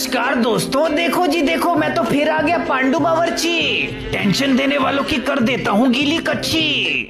नमस्कार दोस्तों, देखो जी देखो, मैं तो फिर आ गया पांडु बावर्ची। टेंशन देने वालों की कर देता हूँ गीली कच्ची।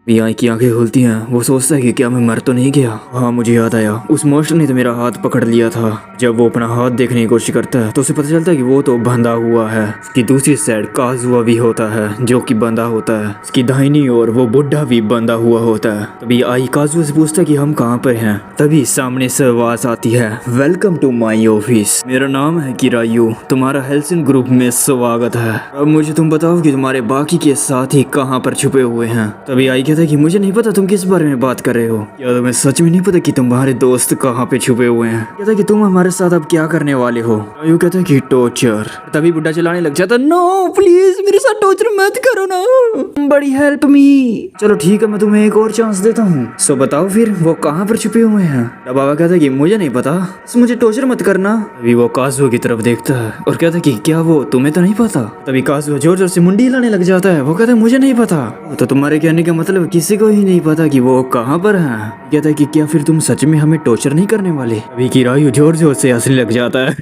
मियाँ की आंखें खुलती हैं। वो सोचता है कि क्या मैं मर तो नहीं गया। हाँ, मुझे याद आया, उस मॉन्स्टर ने तो मेरा हाथ पकड़ लिया था। जब वो अपना हाथ देखने की कोशिश करता है तो उसे पता चलता है कि वो तो बंधा हुआ है। उसकी दूसरी साइड काजुआ भी होता है जो कि बंधा होता है। उसकी दाहिनी ओर वो बुढ़ा भी बंधा हुआ होता है। तभी आई काजुआ से पूछता है कि हम कहाँ पर हैं। तभी सामने से आवाज आती है, वेलकम टू माई ऑफिस। मेरा नाम है किरायू, तुम्हारा हेल्सिन ग्रुप में स्वागत है। अब मुझे तुम बताओ कि तुम्हारे बाकी के साथी कहाँ पर छुपे हुए हैं। तभी आई कहता है कि मुझे नहीं पता तुम किस बारे में बात कर रहे हो। क्या तुम्हें सच में नहीं पता कि तुम्हारे दोस्त कहाँ पे छुपे हुए हैं? कहता है कि तुम हमारे साथ अब क्या करने वाले हो। यूँ कहता है कि टॉर्चर। तभी बुड्ढा चिल्लाने लग जाता, नो प्लीज मेरे साथ टॉर्चर मत करो ना, बड़ी हेल्प मी। चलो ठीक है, मैं तुम्हें एक और चांस देता हूँ। सो बताओ फिर वो कहाँ पर छुपे हुए हैं। तब बाबा कहता है कि मुझे नहीं पता, मुझे टॉर्चर मत करना। तभी वो काजुआ की तरफ देखता है और कहता है कि क्या वो तुम्हें तो नहीं पता। तभी काजुआ जोर जोर से मुंडी हिलाने लग जाता है। वो कहता है मुझे नहीं पता। तो तुम्हारे कहने का मतलब किसी को ही नहीं पता कि वो कहाँ पर है। कहता है कि क्या फिर तुम सच में हमें टॉर्चर नहीं करने वाले। अभी किरायू जोर जोर से हंसने लग जाता है।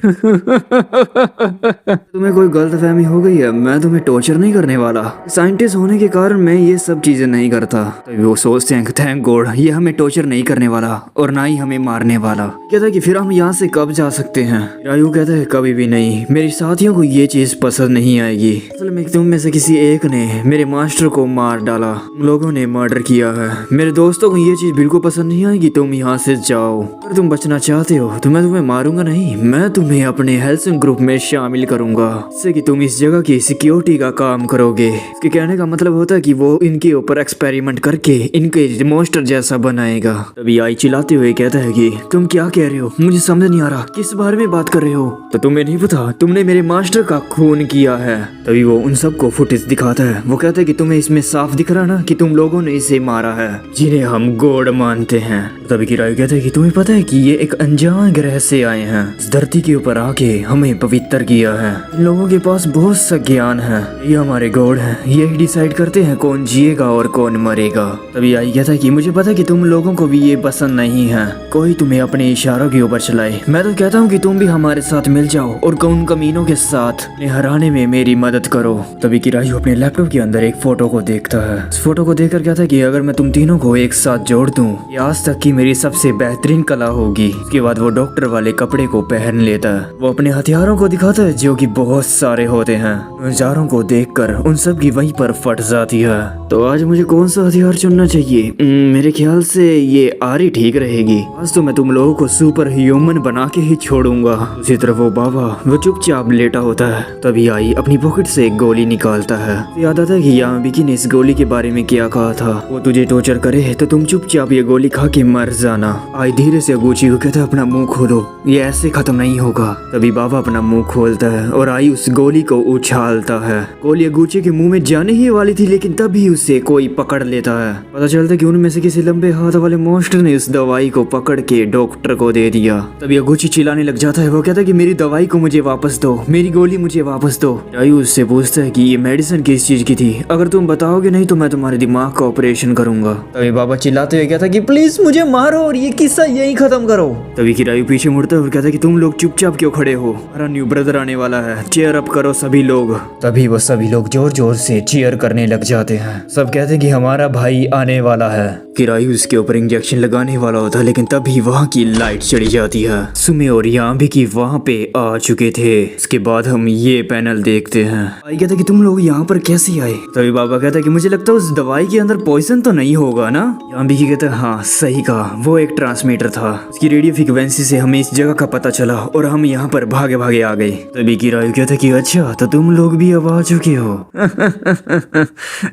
तुम्हें कोई गलतफहमी हो गई है, मैं तुम्हें टॉर्चर नहीं करने वाला। साइंटिस्ट होने के कारण मैं ये सब चीजें नहीं करता। तभी वो सोचते हैं थैंक गॉड ये हमें टॉर्चर नहीं करने वाला और ना ही हमें मारने वाला। कहता है कि फिर हम यहाँ से कब जा सकते हैं। किरायू कहता है कभी भी नहीं, मेरे साथियों को ये चीज पसंद नहीं आएगी। असल में तुम में से किसी एक ने मेरे मास्टर को मार डाला, तुम लोगों ने मर्डर किया है। मेरे दोस्तों को ये चीज बिल्कुल पसंद नहीं आएगी, तुम यहाँ से जाओ। अगर तुम बचना चाहते हो तो मैं तुम्हें मारूंगा नहीं, मैं तुम्हें अपने हेल्सिन ग्रुप में शामिल करूंगा, जिससे कि तुम इस जगह की सिक्योरिटी का काम करोगे। इसके कहने का मतलब होता है कि वो इनके ऊपर एक्सपेरिमेंट करके इनके मॉन्स्टर जैसा बनाएगा। तभी आई चिल्लाते हुए कहता है कि तुम क्या कह रहे हो, मुझे समझ नहीं आ रहा, किस बारे में बात कर रहे हो। तो तुम्हें नहीं पता, तुमने मेरे मास्टर का खून किया है। तभी वो उन सबको फुटेज दिखाता है। वो कहता है कि तुम्हें इसमें साफ दिख रहा ना कि तुम लोगों ने इसे मारा है, जिन्हें हम गॉड मानते हैं। तभी किरायू कहता है कि तुम्हें पता है कि ये एक अनजान ग्रह से आए हैं, इस धरती के ऊपर आके हमें पवित्र किया है। इन लोगों के पास बहुत सा ज्ञान है, ये हमारे गॉड हैं, ये ही डिसाइड करते हैं कौन जिएगा और कौन मरेगा। तभी आई कहता है कि मुझे पता है कि तुम लोगों को भी ये पसंद नहीं है, कोई तुम्हें अपने इशारों के ऊपर चलाए। मैं तो कहता हूँ कि तुम भी हमारे साथ मिल जाओ और उन कमीनों के साथ उन्हें हराने में मेरी मदद करो। तभी किरायू अपने लैपटॉप के अंदर एक फोटो को देखता है। इस फोटो को देखकर कहता है कि अगर मैं तुम तीनों को एक साथ जोड़ दूं, ये आज तक की मेरी सबसे बेहतरीन कला होगी। उसके बाद वो डॉक्टर वाले कपड़े को पहन लेता है। वो अपने हथियारों को दिखाता है जो कि बहुत सारे होते हैं। हथियारों को देखकर उन सब की वहीं पर फट जाती है। तो आज मुझे कौन सा हथियार चुनना चाहिए? मेरे ख्याल से ये आरी ठीक रहेगी। आज तो मैं तुम लोगों को सुपर ह्यूमन बना के ही छोड़ूंगा। उसी तरफ वो बाबा वो चुपचाप लेटा होता है। तभी आई अपनी पॉकेट से एक गोली निकालता है। याद आता है कि यामाबिकी ने इस गोली के बारे में क्या कहा था, वो तुझे टॉर्चर करे तो तुम चुपचाप ये गोली खा के मर जाना। आई धीरे से अगूची को कहता है अपना मुंह खोलो, ये ऐसे खत्म नहीं होगा। तभी बाबा अपना मुंह खोलता है और आई उस गोली को उछालता है। गोली अगूची के मुंह में जाने ही वाली थी, लेकिन तभी उसे कोई पकड़ लेता है। पता चलता है कि उनमें से किसी लंबे हाथ वाले मॉन्स्टर ने उस दवाई को पकड़ के डॉक्टर को दे दिया। तभी अगूची चिल्लाने लग जाता है। वो कहता है कि मेरी दवाई को मुझे वापस दो, मेरी गोली मुझे वापस दो। आयु उससे पूछता है कि ये मेडिसिन किस चीज की थी, अगर तुम बताओगे नहीं तो मैं तुम्हारे दिमाग का ऑपरेशन करूंगा। तभी बाबा चिल्लाते हुए कहता है कि प्लीज मुझे मारो और ये किस्सा यही खत्म करो। तभी किरायू पीछे मुड़ता है और कहता है कि तुम लोग चुपचाप क्यों खड़े हो, हमारा न्यू ब्रदर आने वाला है, चीयर अप करो सभी लोग। तभी वो सभी लोग जोर जोर से चीयर करने लग जाते हैं। सब कहते हैं कि हमारा भाई आने वाला है। किरायू उसके ऊपर इंजेक्शन लगाने वाला होता है, लेकिन तभी वहाँ की लाइट चली जाती है। सुमे और यामाबिकी वहाँ पे आ चुके थे। इसके बाद हम ये पैनल देखते हैं। भाई कहता है कि तुम लोग यहाँ पर कैसे आए। तभी बाबा कहता है कि मुझे लगता है उस दवाई के अंदर पॉइजन तो नहीं होगा ना। यामाबिकी कहता है हाँ सही कहा, वो एक ट्रांसमीटर था, उसकी रेडियो फ्रीक्वेंसी से हमें इस जगह का पता चला और हम यहाँ पर भागे भागे आ गए। तभी किरायू कहता है कि अच्छा तो तुम लोग भी अब आ चुके हो।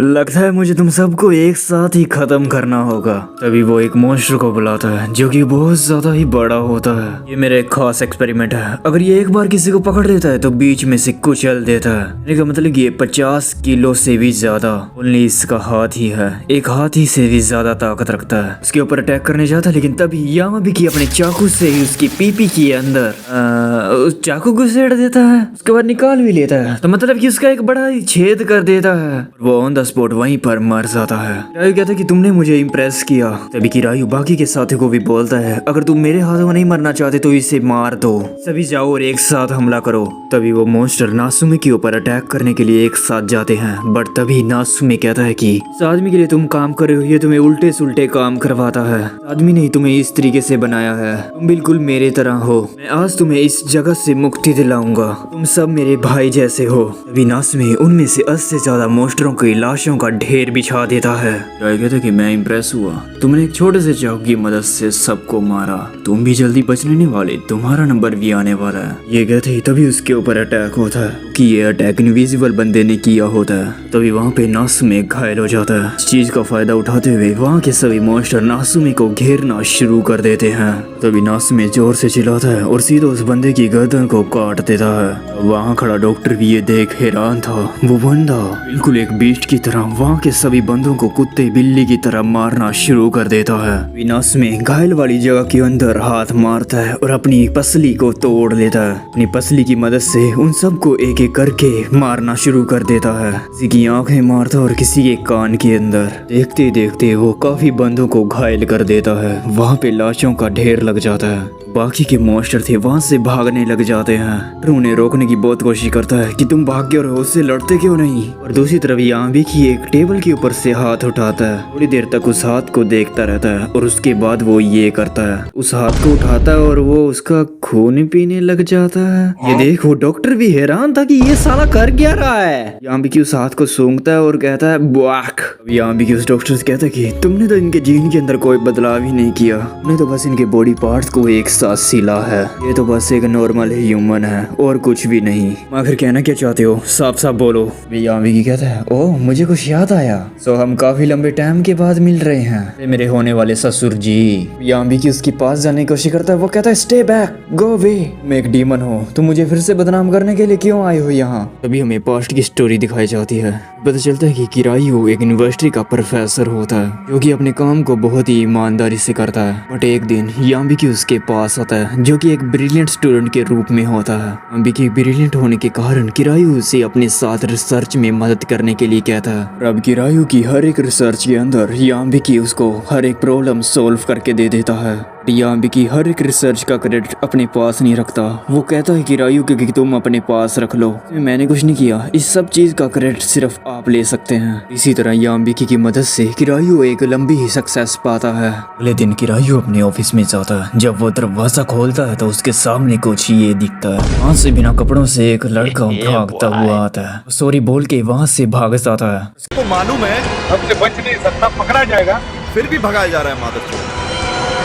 लगता है मुझे तुम सबको एक साथ ही खत्म करना होगा। तभी वो एक मॉन्स्टर को बुलाता है जो कि बहुत ज्यादा ही बड़ा होता है। ये मेरा एक खास एक्सपेरिमेंट है, अगर ये एक बार किसी को पकड़ लेता है तो बीच में से कुचल देता है। इसका मतलब ये 50 किलो से भी ज्यादा ओनली इसका हाथ ही है, एक हाथ ही से भी ज्यादा ताकत रखता है। उसके ऊपर अटैक करने करने जाता, लेकिन तभी यामाबी अपने चाकू से ही उसकी पीपी के अंदर उस चाकू को सेड़ देता है। उसके बाद निकाल भी लेता है, तो मतलब कि उसका एक बड़ा ही छेद कर देता है। वो ऑन द स्पॉट वहीं पर मर जाता है। किरायू कहता है कि तुमने मुझे इम्प्रेस किया। तभी किरायू बाकी के साथियों को भी बोलता है, अगर तुम मेरे हाथों नहीं मरना चाहते तो इसे मार दो, सभी जाओ और एक साथ हमला करो। तभी वो मॉन्स्टर नासुमे के ऊपर अटैक करने के लिए एक साथ जाते हैं, बट तभी नासुमे कहता है कि इस आदमी के लिए तुम काम कर रहे हो, ये तुम्हें उल्टे सुल्टे काम करवाता है। आदमी ने तुम्हें इस तरीके से बनाया है, तुम बिल्कुल मेरे तरह हो। मैं आज तुम्हें इस जगह से मुक्ति दिलाऊंगा, तुम सब मेरे भाई जैसे हो। तभी नासुमे उनमें से 80 से ज्यादा मॉन्स्टरों की लाशों का ढेर बिछा देता है। कहता है कि मैं इम्प्रेस हुआ, तुमने एक छोटे से चाकू की मदद से सबको मारा, तुम भी जल्दी बचने नहीं वाले, तुम्हारा नंबर भी आने वाला है। ये कहते ही तभी उसके ऊपर अटैक होता है कि ये अटैक इनविजिबल बंदे ने किया होता है। तभी वहाँ पे नासुमे घायल हो जाता है। इस चीज का फायदा उठाते हुए वहाँ के सभी मॉन्स्टर नासुमे को घेरना शुरू कर देते हैं। तभी नासुमे जोर से चिल्लाता है और सीधे उस बंदे की गर्दन को काट देता है। वहाँ खड़ा डॉक्टर भी ये देख हैरान था। वो बंदा बिल्कुल एक बीस्ट की तरह वहाँ के सभी बंदों को कुत्ते बिल्ली की तरह मारना शुरू कर देता है। नासुमे घायल वाली जगह के अंदर हाथ मारता है और अपनी पसली को तोड़ लेता है। अपनी पसली की मदद से उन सबको एक एक करके मारना शुरू कर देता है। किसी की आंखें मारता और किसी के कान के अंदर। देखते देखते वो काफी बंदों को घायल कर देता है। वहाँ पे लाशों का ढेर लग जाता है। बाकी के मॉन्स्टर थे वहाँ से भागने लग जाते हैं। पर उन्हें रोकने की बहुत कोशिश करता है कि तुम भाग क्यों रहे हो, उससे लड़ते क्यों नहीं। और दूसरी तरफ यामाबी एक टेबल के ऊपर से हाथ उठाता है। थोड़ी देर तक उस हाथ को देखता रहता है और उसके बाद वो ये करता है, उस हाथ को उठाता है और वो उसका खून पीने लग जाता है। ये देख वो डॉक्टर भी हैरान था कि ये साला कर क्या रहा है। यामाबी उस हाथ को सूंघता है और कहता है ब्वाक। यामाबी उस डॉक्टर से कहता है कि तुमने तो इनके जीन के अंदर कोई बदलाव ही नहीं किया, तुमने तो बस इनके बॉडी पार्ट्स को एक साथ सिला है। ये तो बस एक नॉर्मल ह्यूमन है और कुछ भी नहीं। आखिर कहना क्या चाहते हो, साफ साफ बोलो। यामाबी कहता है, ओह मुझे कुछ याद आया, सो हम काफी लंबे टाइम के बाद मिल रहे हैं, मेरे होने वाले ससुर जी। यामाबी उसके पास जाने की कोशिश करता है। वो कहता है स्टे बैक, गो अवे, मैं एक डीमन हूँ, तुम मुझे फिर से बदनाम करने के लिए क्यों आए हो यहाँ। तभी हमें पास्ट की स्टोरी दिखाई जाती है। पता चलता है कि किरायू एक यूनिवर्सिटी का प्रोफेसर होता है जो कि अपने काम को बहुत ही ईमानदारी से करता है। बट एक दिन यामाबी उसके पास आता है जो कि एक ब्रिलियंट स्टूडेंट के रूप में होता है। यामाबी ब्रिलियंट होने के कारण किरायू उसे अपने साथ रिसर्च में मदद करने के लिए कहता है। और अब किरायू की हर एक रिसर्च के अंदर यामाबी उसको हर एक प्रॉब्लम सॉल्व करके दे देता है। यामाबी हर एक रिसर्च का क्रेडिट अपने पास नहीं रखता। वो कहता है किरायू कि तुम अपने पास रख लो, मैंने कुछ नहीं किया, इस सब चीज का क्रेडिट सिर्फ आप ले सकते हैं। इसी तरह यामाबी की मदद से किरायू एक लंबी ही सक्सेस पाता है। अगले दिन किरायू अपने ऑफिस में जाता है। जब वो दरवाजा खोलता है तो उसके सामने कुछ ये दिखता है। वहाँ से बिना कपड़ों से एक लड़का भागता हुआ आता है। सॉरी बोल के वहाँ से भाग जाता है। उसको मालूम है हमसे बच नहीं सकता, पकड़ा जाएगा, फिर भी भगाया जा रहा है। मादरचोद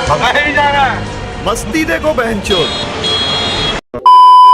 भगाया ही जा रहा है। मस्ती देखो बहनचोद।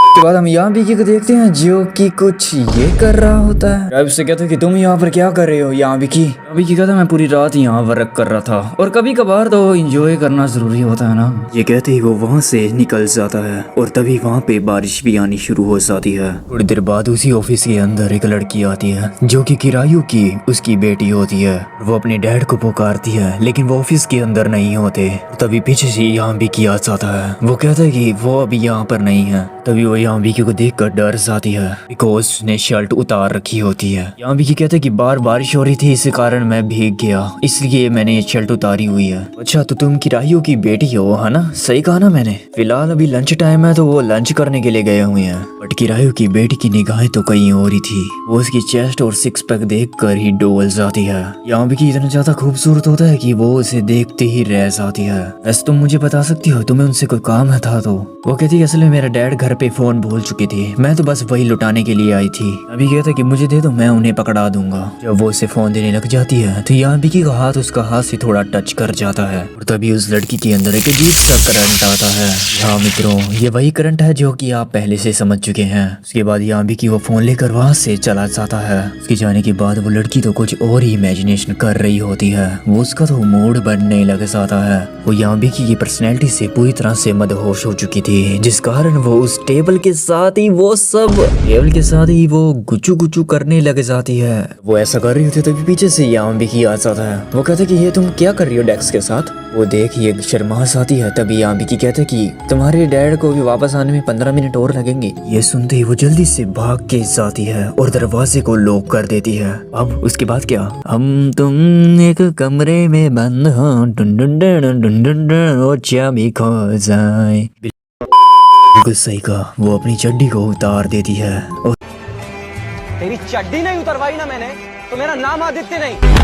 उसके बाद हम यामाबी को देखते हैं जो कि कुछ ये कर रहा होता है। राइब से कहते हैं कि तुम यहाँ पर क्या कर रहे हो। यामाबी कहता मैं पूरी रात यहाँ वर्क कर रहा था और कभी कभार तो एंजॉय करना जरूरी होता है ना। ये कहते ही वो वहाँ से निकल जाता है और तभी वहाँ पे बारिश भी आनी शुरू हो जाती है। थोड़ी देर बाद उसी ऑफिस के अंदर एक लड़की आती है जो कि किरायू की उसकी बेटी होती है। वो अपने डैड को पुकारती है लेकिन वो ऑफिस के अंदर नहीं होते। तभी पीछे से यामाबी आ जाता है। वो कहता है कि वो अभी यहाँ पर नहीं है। तभी वो यामाबी को देखकर डर जाती है बिकॉज उसने शर्ट उतार रखी होती है। यामाबी कहते हैं कि बाहर बारिश हो रही थी, इस कारण मैं भीग गया, इसलिए मैंने ये शर्ट उतारी हुई है। अच्छा तो तुम किरायू की बेटी हो, है ना? सही कहा ना मैंने? फिलहाल अभी लंच टाइम है तो वो लंच करने के लिए गए हुए हैं। बट किरायू की बेटी की निगाहें तो कहीं और ही थी। वो उसकी चेस्ट और सिक्स पैक देख कर ही डोल जाती है। यामाबी इतना ज्यादा खूबसूरत होता है कि वो उसे देखते ही रह जाती है। ऐसे तुम मुझे बता सकती हो तुम्हें उनसे कोई काम है था? तो वो कहती है असल में मेरा डैड घर पे फोन भूल चुकी थी, मैं तो बस वही लुटाने के लिए आई थी। अभी कहता कि मुझे दे दो, मैं उन्हें पकड़ा दूंगा। जब वो उसे फोन देने लग जाती है तो यामाबी का हाथ उसका हाथ से थोड़ा टच कर जाता है और तभी उस लड़की के अंदर एक अजीब सा करंट आता है। हाँ मित्रों, ये वही करंट है जो कि आप पहले से समझ चुके हैं। उसके बाद यामाबी वो फोन लेकर वहाँ से चला जाता है। उसके जाने के बाद वो लड़की तो कुछ और ही इमेजिनेशन कर रही होती है। वो उसका तो मूड बनने लग जाता है। वो यामाबी की पर्सनैलिटी से पूरी तरह से मदहोश हो चुकी थी, जिस कारण वो उस टेबल के साथ ही वो गुचू गुचू करने लग जाती है। वो ऐसा कर रही होती है तभी पीछे से यहाँ भी की आ जाता है। वो कहता है कि ये तुम क्या कर रही हो डेक्स के साथ। वो देख ये शर्मास आती है। तभी यहाँ भी की कहता है कि तुम्हारे डैड को भी वापस आने में 15 मिनट और लगेंगे। ये सुनते ही वो जल्दी से भाग के जाती है और दरवाजे को लॉक कर देती है। अब उसके बाद क्या, हम तुम एक कमरे में बंद हो, डुन डुन डुन डुन डुन डुन, और चाबी खो जाए। बिल्कुल सही कहा। वो अपनी चड्डी को उतार देती है और तेरी चड्डी नहीं उतरवाई ना मैंने तो मेरा नाम आदित्य नहीं।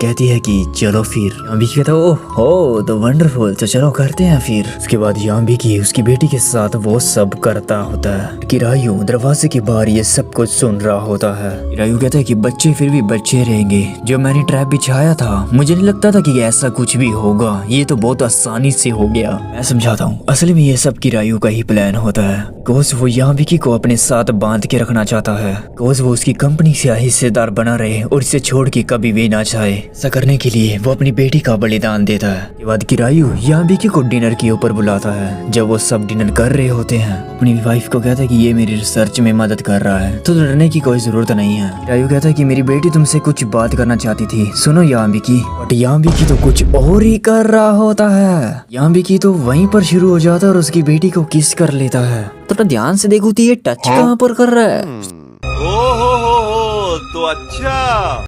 कहती है कि चलो फिर। यहाँ भी कहता है ओह तो वंडरफुल, तो चलो करते हैं फिर। उसके बाद यहाँ भी की उसकी बेटी के साथ वो सब करता होता है। किरायू दरवाजे के बाहर ये सब कुछ सुन रहा होता है। किरायू कहता है कि बच्चे फिर भी बच्चे रहेंगे। जो मैंने ट्रैप बिछाया था मुझे नहीं लगता था कि ऐसा कुछ भी होगा, ये तो बहुत आसानी से हो गया। मैं समझाता हूँ असल में ये सब किरायू का ही प्लान होता है। कोस वो यहाँ भी को अपने साथ बांध के रखना चाहता है। कोस वो उसकी कंपनी से हिस्सेदार बना रहे और इसे छोड़ के कभी भी ना चाहे। ऐसा करने के लिए वो अपनी बेटी का बलिदान देता है। के बाद किरायू यहाँ बिकी को डिनर के ऊपर बुलाता है। जब वो सब डिनर कर रहे होते हैं अपनी वाइफ को कहता है कि ये मेरी रिसर्च में मदद कर रहा है तो डरने की कोई जरूरत नहीं है। किरायू कहता है कि मेरी बेटी तुमसे कुछ बात करना चाहती थी, सुनो यहाँ बिकी। बट यहाँ बिकी तो कुछ और ही कर रहा होता है। यहाँ बिकी तो वहीं पर शुरू हो जाता है और उसकी बेटी को किस कर लेता है। तो ध्यान से देखो तो ये टच कहाँ पर कर रहा है। तो अच्छा।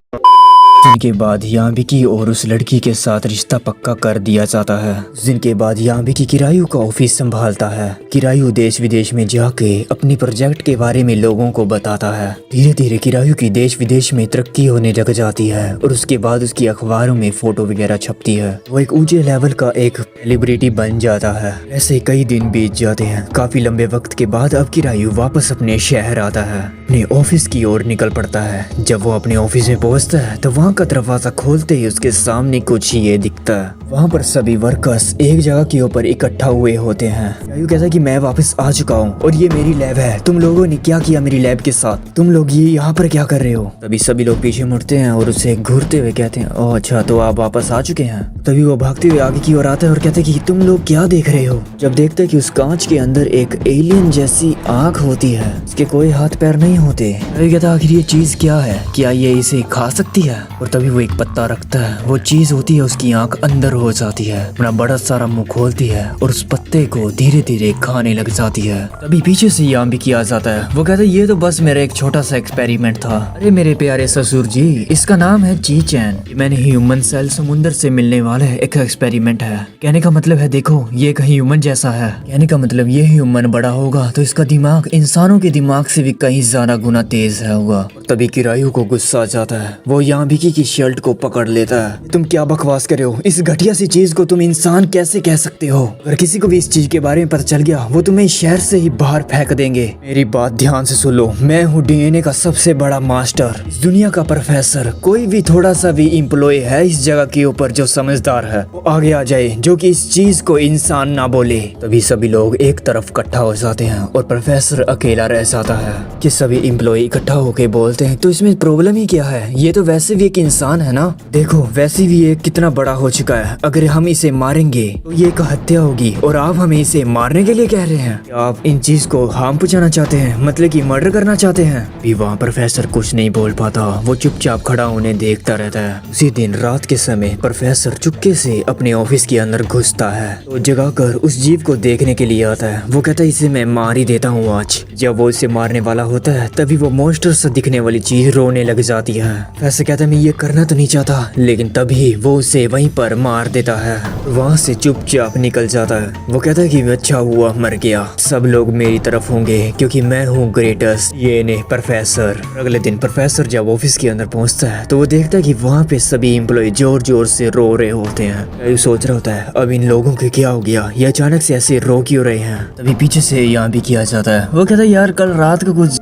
दिन के बाद यहाँ बिकी और उस लड़की के साथ रिश्ता पक्का कर दिया जाता है। उस दिन के बाद यहाँ बिकी किरायू का ऑफिस संभालता है। किरायू देश विदेश में जाके अपनी प्रोजेक्ट के बारे में लोगों को बताता है। धीरे धीरे किरायू की देश विदेश में तरक्की होने लग जाती है और उसके बाद उसकी अखबारों में फोटो वगैरह छपती है। वो एक ऊंचे लेवल का एक सेलिब्रिटी बन जाता है। ऐसे कई दिन बीत जाते हैं। काफी लंबे वक्त के बाद अब किरायू वापस अपने शहर आता है, अपने ऑफिस की ओर निकल पड़ता है। जब वो अपने ऑफिस में पहुंचता है तो वहाँ का दरवाजा खोलते ही उसके सामने कुछ ये दिखता है। वहाँ पर सभी वर्कर्स एक जगह के ऊपर इकट्ठा हुए होते हैं। किरायू कहता है कि मैं वापस आ चुका हूँ और ये मेरी लैब है। तुम लोगों ने क्या किया मेरी लैब के साथ? तुम लोग ये यहाँ पर क्या कर रहे हो? तभी सभी लोग पीछे मुड़ते हैं और उसे घूरते हुए कहते हैं ओह अच्छा तो आप वापस आ चुके हैं। तभी वो भागते हुए आगे की ओर आता है और कहते हैं कि तुम लोग क्या देख रहे हो? जब देखते हैं कि उस कांच के अंदर एक एलियन जैसी आँख होती है, इसके कोई हाथ पैर नहीं होते। किरायू कहता है आखिर ये चीज क्या है, क्या ये इसे खा सकती है? और तभी वो एक पत्ता रखता है। वो चीज होती है उसकी आंख अंदर हो जाती है, अपना बड़ा सारा मुंह खोलती है और उस पत्ते को धीरे धीरे खाने लग जाती है। तभी पीछे से याम भी किया जाता है। वो कहता है ये तो बस मेरा एक छोटा सा एक्सपेरिमेंट था। अरे मेरे प्यारे ससुर जी, इसका नाम है ची चैन। मैंने ह्यूमन सेल समुंदर से मिलने वाला एक एक्सपेरिमेंट है। कहने का मतलब है देखो ये कहीं ह्यूमन जैसा है। कहने का मतलब ये ह्यूमन बड़ा होगा तो इसका दिमाग इंसानों के दिमाग से भी कहीं ज्यादा गुना तेज है होगा। तभी किरायू को गुस्सा आ जाता है। वो यहाँ बिकी की शर्ट को पकड़ लेता है। तुम क्या बकवास कर रहे हो? इस घटिया सी चीज को तुम इंसान कैसे कह सकते हो? अगर किसी को भी इस चीज के बारे में पता चल गया वो तुम्हें शहर से ही बाहर फेंक देंगे। मेरी बात ध्यान से सुन लो, मैं हूँ डीएनए का सबसे बड़ा मास्टर, इस दुनिया का प्रोफेसर। कोई भी थोड़ा सा भी एम्प्लॉय है इस जगह के ऊपर जो समझदार है वो आगे आ जाए, जो कि इस चीज को इंसान ना बोले। तभी सभी लोग एक तरफ इकट्ठा हो जाते हैं और प्रोफेसर अकेला रह जाता है। कि सभी एम्प्लॉय इकट्ठा होके बोलते हैं तो इसमें प्रॉब्लम ही क्या है? ये तो वैसे भी एक इंसान है ना। देखो वैसे भी ये कितना बड़ा हो चुका है। अगर हम इसे मारेंगे तो ये एक हत्या होगी और आप हमें इसे मारने के लिए कह रहे हैं। क्या आप इन चीज को हार्म पहुंचाना चाहते हैं, मतलब कि मर्डर करना चाहते हैं? भी वहाँ प्रोफेसर कुछ नहीं बोल पाता। वो चुपचाप खड़ा उन्हें देखता रहता है। उसी दिन रात के समय प्रोफेसर चुपके से अपने ऑफिस के अंदर घुसता है तो जगाकर उस जीव को देखने के लिए आता है। वो कहता है इसे मैं मार ही देता हूँ आज। जब वो इसे मारने वाला होता है तभी वो मॉन्स्टर से दिखने वाली चीज रोने लग जाती है। वैसे कहता है मैं ये करना तो नहीं चाहता, लेकिन तभी वो उसे वहीं पर मार देता है। वहाँ से चुपचाप निकल जाता है। वो कहता है कि अच्छा हुआ मर गया, सब लोग मेरी तरफ होंगे क्योंकि मैं हूँ ग्रेटेस्ट डीएनए प्रोफेसर। अगले दिन प्रोफेसर जब ऑफिस के अंदर पहुँचता है तो वो देखता है कि वहाँ पे सभी एम्प्लॉय जोर जोर से रो रहे होते हैं। ये सोच रहा होता है अब इन लोगों के क्या हो गया, ये अचानक से ऐसे रो क्यों रहे हैं। तभी पीछे से यहाँ भी किया जाता है। वो कहता है यार कल रात को कुछ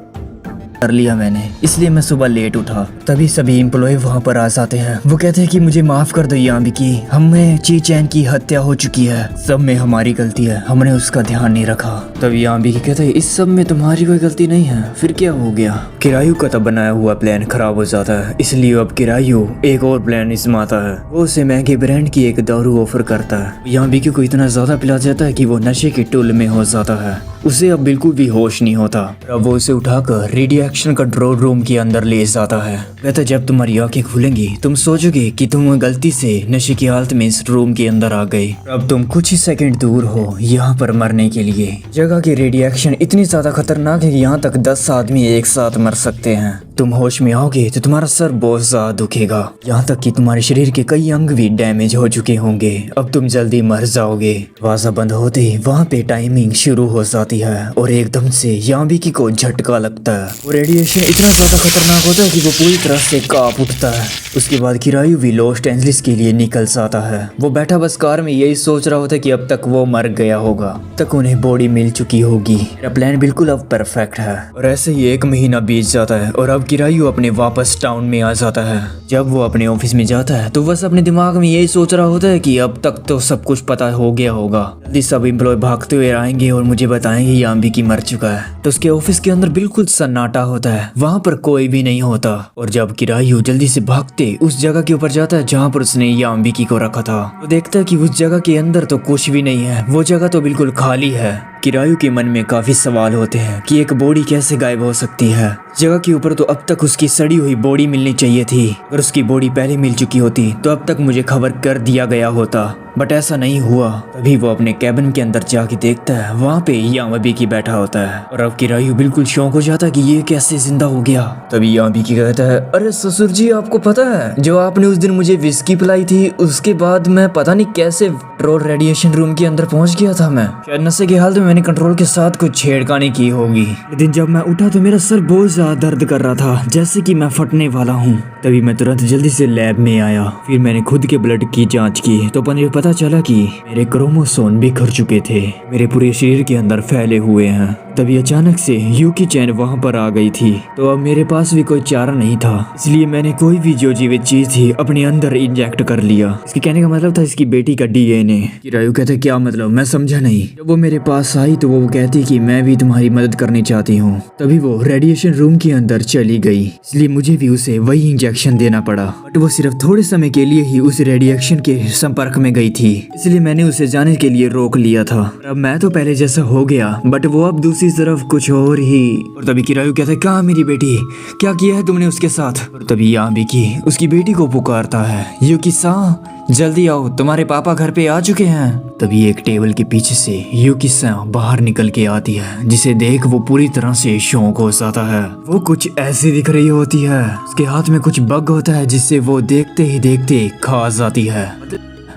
कर लिया मैंने, इसलिए मैं सुबह लेट उठा। तभी सभी एम्प्लॉय वहाँ पर आ जाते हैं। वो कहते हैं कि मुझे माफ कर दो यहाँ भी की, हमें ची चैन की हत्या हो चुकी है, सब में हमारी गलती है, हमने उसका ध्यान नहीं रखा। तभी यहाँ भी कहते हैं इस सब में तुम्हारी कोई गलती नहीं है, फिर क्या हो गया? किरायू का तब बनाया हुआ प्लान खराब हो जाता है, इसलिए अब किरायू एक और प्लान आजमाता है। वो उसे महंगे ब्रांड की एक दारू ऑफर करता है। यहाँ भी को इतना ज्यादा पिला जाता है कि वो नशे के टुल में हो जाता है। उसे अब बिल्कुल भी होश नहीं होता। अब वो उसे उठाकर रेडिएशन कंट्रोल रूम के अंदर ले जाता है। कहता जब तुम्हारी आंखें खुलेंगी तुम सोचोगे कि तुम गलती से नशे की हालत में इस रूम के अंदर आ गए। अब तुम कुछ ही सेकंड दूर हो यहाँ पर मरने के लिए। जगह की रेडिएशन इतनी ज्यादा खतरनाक है कि यहाँ तक 10 आदमी एक साथ मर सकते हैं। तुम होश में आओगे तो तुम्हारा सर बहुत ज्यादा दुखेगा, यहाँ तक कि तुम्हारे शरीर के कई अंग भी डैमेज हो चुके होंगे। अब तुम जल्दी मर जाओगे। दरवाजा बंद होते वहाँ पे टाइमिंग शुरू हो जाती है और एकदम से याम्बिकी को झटका लगता है और रेडिएशन इतना ज्यादा खतरनाक होता है कि वो पूरी तरह से कांप उठता है। उसके बाद किरायु भी लॉस एंजलिस के लिए निकल जाता है। वो बैठा बस कार में यही सोच रहा होता है कि अब तक वो मर गया होगा, तक उन्हें बॉडी मिल चुकी होगी। मेरा प्लान बिल्कुल अब परफेक्ट है। और ऐसे ही 1 महीना बीत जाता है और अब किरायु अपने वापस टाउन में आ जाता है। जब वो अपने ऑफिस में जाता है तो बस अपने दिमाग में यही सोच रहा होता है कि अब तक तो सब कुछ पता हो गया होगा, जल्दी सब एम्प्लॉय भागते हुए आएंगे और मुझे बताएंगे याम्बिकी मर चुका है। तो उसके ऑफिस के अंदर बिल्कुल सन्नाटा होता है, वहाँ पर कोई भी नहीं होता। और जब किरायु जल्दी से भागते उस जगह के ऊपर जाता है जहाँ पर उसने याम्बिकी को रखा था, वो देखता है कि उस जगह के अंदर तो कुछ भी नहीं है, वो जगह तो बिल्कुल खाली है। किरायु के मन में काफी सवाल होते हैं कि एक बॉडी कैसे गायब हो सकती है। जगह के ऊपर तो अब तक उसकी सड़ी हुई बॉडी मिलनी चाहिए थी। अगर उसकी बॉडी पहले मिल चुकी होती तो अब तक मुझे खबर कर दिया गया होता, बट ऐसा नहीं हुआ। तभी वो अपने कैबिन के अंदर जाके देखता है, वहाँ पे याम्बिकी बैठा होता है और अब किरायु बिल्कुल शौक हो जाता है कि ये कैसे जिंदा हो गया। तभी याम्बिकी कहता है, अरे ससुर जी आपको पता है जो आपने उस दिन मुझे विस्की पिलाई थी, उसके बाद मैं पता नहीं कैसे पेट्रोल रेडिएशन रूम के अंदर पहुंच गया था। मैं शायद नशे की हालत में मैंने कंट्रोल के साथ कुछ छेड़खानी की होगी। लेकिन जब मैं उठा तो मेरा सर बहुत ज्यादा दर्द कर रहा था, जैसे कि मैं फटने वाला हूँ। तभी मैं तुरंत जल्दी से लैब में आया, फिर मैंने खुद के ब्लड की जांच की तो मुझे पता चला कि मेरे क्रोमोसोम बिखर चुके थे, मेरे पूरे शरीर के अंदर फैले हुए हैं। तभी अचानक से यूकी चैन वहाँ पर आ गई थी, तो अब मेरे पास भी कोई चारा नहीं था, इसलिए मैंने कोई भी जो जीवित चीज थी अपने अंदर इंजेक्ट कर लिया। इसके कहने का मतलब था इसकी बेटी का डीएनए। किरायु कहते क्या मतलब, मैं समझा नहीं। जब वो मेरे पास आई तो वो कहती कि मैं भी तुम्हारी मदद करनी चाहती हूँ। तभी वो रेडिएशन रूम के अंदर चली गई, इसलिए मुझे भी उसे वही इंजेक्शन देना पड़ा। बट वो सिर्फ थोड़े समय के लिए ही उस रेडिएशन के संपर्क में गई थी, इसलिए मैंने उसे जाने के लिए रोक लिया था। अब मैं तो पहले जैसा हो गया, बट वो अब दूसरी तरफ कुछ और ही। और तभी किरायु कहता है, कहाँ मेरी बेटी, क्या किया है तुमने उसके साथ? और तभी याम्बिकी उसकी बेटी को पुकारता है, यूकी सा जल्दी आओ, तुम्हारे पापा घर पे आ चुके हैं। तभी एक टेबल के पीछे से यूकी सा बाहर निकल के आती है, जिसे देख वो पूरी तरह से शौक हो जाता है। वो कुछ ऐसी दिख रही होती है, उसके हाथ में कुछ बग होता है जिससे वो देखते ही देखते खा जाती है।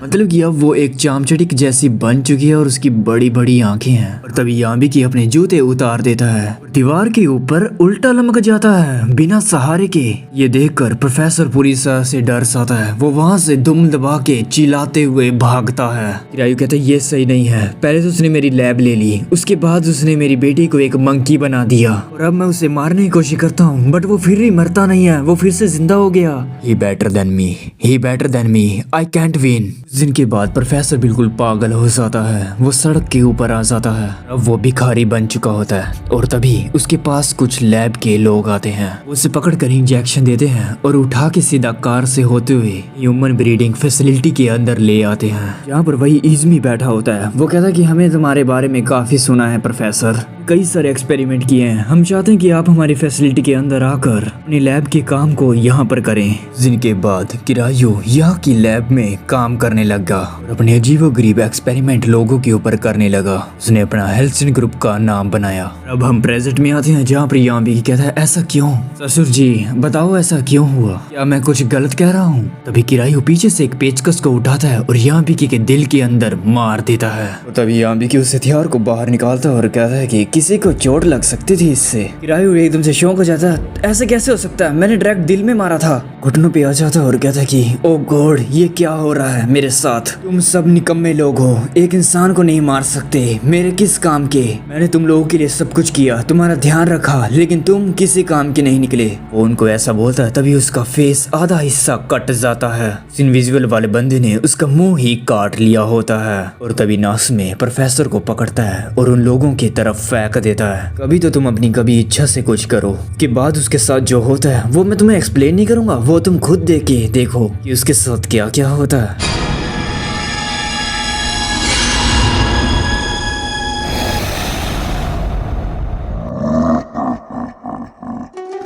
मतलब कि अब वो एक चामचटिक जैसी बन चुकी है और उसकी बड़ी बड़ी आंखें हैं। और तभी याम्बिकी अपने जूते उतार देता है, दीवार के ऊपर उल्टा लमक जाता है बिना सहारे के। ये देखकर प्रोफेसर पूरी तरह से डर जाता है, वो वहाँ से दुम दबा के चिल्लाते हुए भागता है। किरायु कहता है ये सही नहीं है, पहले तो उसने मेरी लैब ले ली, उसके बाद उसने मेरी बेटी को एक मंकी बना दिया और अब मैं उसे मारने की कोशिश करता हूँ, बट वो फिर भी मरता नहीं है, वो फिर से जिंदा हो गया। He better than me, I can't win। जिनके बाद प्रोफेसर बिल्कुल पागल हो जाता है, वो सड़क के ऊपर आ जाता है। अब वो भिखारी बन चुका होता है और तभी उसके पास कुछ लैब के लोग आते हैं, उसे पकड़कर इंजेक्शन देते हैं और उठा के सीधा कार से होते हुए ह्यूमन ब्रीडिंग फैसिलिटी के अंदर ले आते हैं, जहाँ पर वही इज़मी बैठा होता है। वो कहता है कि हमें तुम्हारे बारे में काफी सुना है प्रोफेसर, कई सारे एक्सपेरिमेंट किए हैं, हम चाहते हैं कि आप हमारी फैसिलिटी के अंदर आकर अपने लैब के काम को यहाँ पर करें। जिनके बाद किरायु यहाँ की लैब में काम करने लगा और अपने अजीबोगरीब एक्सपेरिमेंट लोगों के ऊपर करने लगा। उसने अपना हेल्सन ग्रुप का नाम बनाया। अब हम प्रेजेंट में आते हैं जहाँ पर याम्बिकी कहता है, ऐसा क्यों ससुर जी, बताओ ऐसा क्यों हुआ, क्या मैं कुछ गलत कह रहा हूँ? तभी किरायु पीछे से एक पेचकस को उठाता है और याम्बिकी के दिल के अंदर मार देता है। तभी याम्बिकी उस हथियार को बाहर निकालता है और कहता है कि किसी को चोट लग सकती थी इससे। किरायु एकदम से शौक हो जाता है, ऐसे कैसे हो सकता है, मैंने डायरेक्ट दिल में मारा था। घुटनों पे आ जाता है और कहता है कि ओ गॉड, ये क्या हो रहा है मेरे साथ, तुम सब निकम्मे लोग हो, एक इंसान को नहीं मार सकते, मेरे किस काम के, मैंने तुम लोगों के लिए सब कुछ किया, तुम्हारा ध्यान रखा, लेकिन तुम किसी काम के नहीं निकले। वो उनको ऐसा बोलता है, तभी उसका फेस आधा हिस्सा कट जाता है। इनविजिबल वाले बंदे ने उसका मुंह ही काट लिया होता है और तभी नास में प्रोफेसर को पकड़ता है और उन लोगों की तरफ फेंक देता है। कभी तो तुम अपनी कभी इच्छा से कुछ करो, के बाद उसके साथ जो होता है वो मैं तुम्हें एक्सप्लेन नहीं करूंगा, वो तुम खुद देख के देखो कि उसके साथ क्या क्या होता है।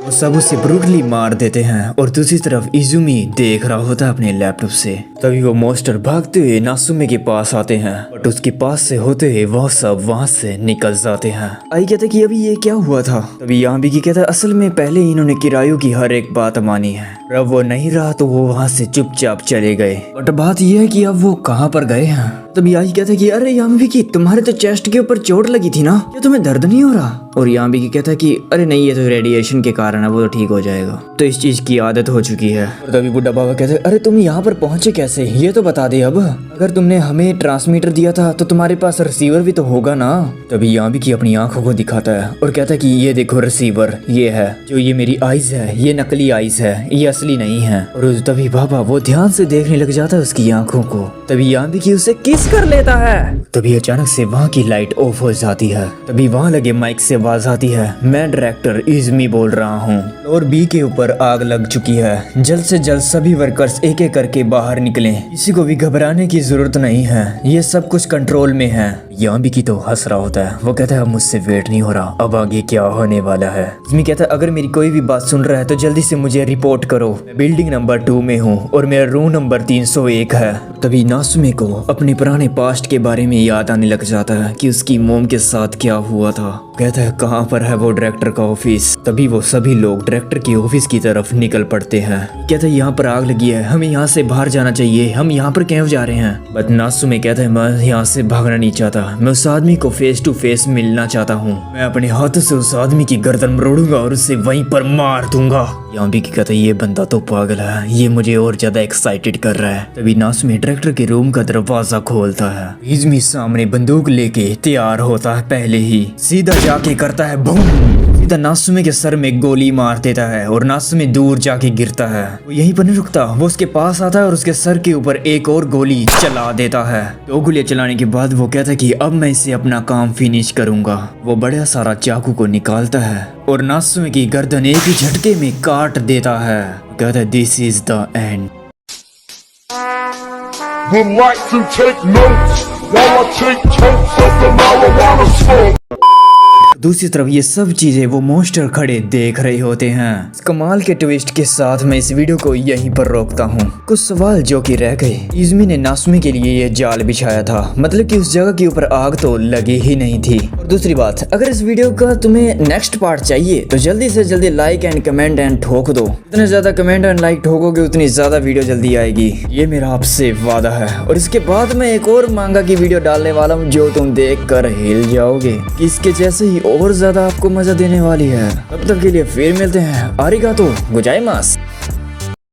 वो सब उसे ब्रूटली मार देते हैं और दूसरी तरफ इजुमी देख रहा होता है अपने लैपटॉप से। तभी वो मॉन्स्टर भागते हुए नासुमे के पास आते हैं, बट उसके पास से होते हुए वो सब वहाँ से निकल जाते हैं। आई कहता कि अभी ये क्या हुआ था। तभी यामी की कहता असल में पहले इन्होंने किरायों की हर एक बात मानी है, अब वो नहीं रहा तो वो वहाँ से चुपचाप चले गए। बट बात यह है कि अब वो कहाँ पर गए हैं। तभी आई कहता कि अरे यामी की तुम्हारे तो चेस्ट के ऊपर चोट लगी थी ना, क्या तुम्हें दर्द नहीं हो रहा। और यामी की कहता कि अरे नहीं, ये तो रेडिएशन के कारण है, वो तो ठीक हो जाएगा, तो इस चीज की आदत हो चुकी है। और तभी बुढ़ा बाबा कहते अरे तुम यहाँ पर पहुंचे कैसे, ये तो बता दे। अब अगर तुमने हमें ट्रांसमीटर दिया था तो तुम्हारे पास रिसीवर भी तो होगा ना। तभी यामी की अपनी आंखों को दिखाता है और कहता है कि ये देखो रिसीवर, ये है जो ये मेरी आईज है, ये नकली आईज है, ये असली नहीं है। और तभी बाबा वो ध्यान से देखने लग जाता है उसकी आंखों को। तभी यामी की उसे किस कर लेता है। तभी अचानक से वहाँ की लाइट ऑफ हो जाती है। तभी वहाँ लगे माइक से आवाज आती है, मैं डायरेक्टर इज़मी बोल रहा हूँ और बी के ऊपर आग लग चुकी है, जल्द से जल्द सभी वर्कर्स एक एक करके बाहर निकलें, किसी को भी घबराने की जरूरत नहीं है, ये सब कुछ कंट्रोल में है। यामी की तो हंस रहा होता है, वो कहता है अब मुझसे वेट नहीं हो रहा, अब आगे क्या होने वाला है। इज़मी कहता है अगर मेरी कोई भी बात सुन रहा है तो जल्दी से मुझे रिपोर्ट करो, मैं बिल्डिंग नंबर 2 में हूँ और मेरा रूम नंबर 301 है। तभी नासुमे को अपने पुराने पास्ट के बारे में याद आने लग जाता है कि उसकी मोम के साथ क्या हुआ था। कहता है कहाँ पर है वो डायरेक्टर का ऑफिस। तभी वो सभी लोग डायरेक्टर के ऑफिस की तरफ निकल पड़ते हैं। कहता है यहाँ पर आग लगी है, हमें यहाँ से बाहर जाना चाहिए, हम यहाँ पर क्यों जा रहे हैं। बट नासुमे कहता है मैं यहाँ से भागना नहीं चाहता, मैं उस आदमी को फेस टू फेस मिलना चाहता हूँ, मैं अपने हाथों से उस आदमी की गर्दन मरोड़ूंगा और उसे वहीं पर मार दूंगा। यामी की कहता है ये बंदा तो पागल है, ये मुझे और ज्यादा एक्साइटेड कर रहा है। तभी नासुमे डायरेक्टर के रूम का दरवाजा खोलता है। इज़मी सामने बंदूक लेके तैयार होता है, पहले ही सीधा जाके करता है बूम, सीधा नासुमे के सर में गोली मार देता है और नासुमे दूर जाके गिरता है। वो यहीं पर नहीं रुकता, वो उसके पास आता है और उसके सर के ऊपर एक और गोली चला देता है। 2 गोलियां चलाने के बाद वो कहता है कि अब मैं इसे अपना काम फिनिश करूंगा। वो बड़ा सारा चाकू को निकालता है और नासुमे की गर्दन एक ही झटके में काट देता है। कहता है this is the end. Would like to take notes while I take totes of the marijuana smoke. दूसरी तरफ ये सब चीजें वो मॉन्स्टर खड़े देख रहे होते हैं। इस कमाल के ट्विस्ट के साथ मैं इस वीडियो को यहीं पर रोकता हूँ। कुछ सवाल जो कि रह गए, इज़मी ने नासुमे के लिए ये जाल बिछाया था, मतलब कि उस जगह के ऊपर आग तो लगी ही नहीं थी। और दूसरी बात, अगर इस वीडियो का तुम्हें नेक्स्ट पार्ट चाहिए तो जल्दी से जल्दी लाइक एंड कमेंट एंड ठोक दो। जितने ज्यादा कमेंट एंड लाइक ठोकोगे उतनी ज्यादा वीडियो जल्दी आएगी, ये मेरा आपसे वादा है। और इसके बाद मैं एक और मांगा की वीडियो डालने वाला हूँ जो तुम देख कर हिल जाओगे, इसके जैसे ही और ज्यादा आपको मजा देने वाली है। तब तक के लिए फिर मिलते हैं। आरिगातो गोजाइमास।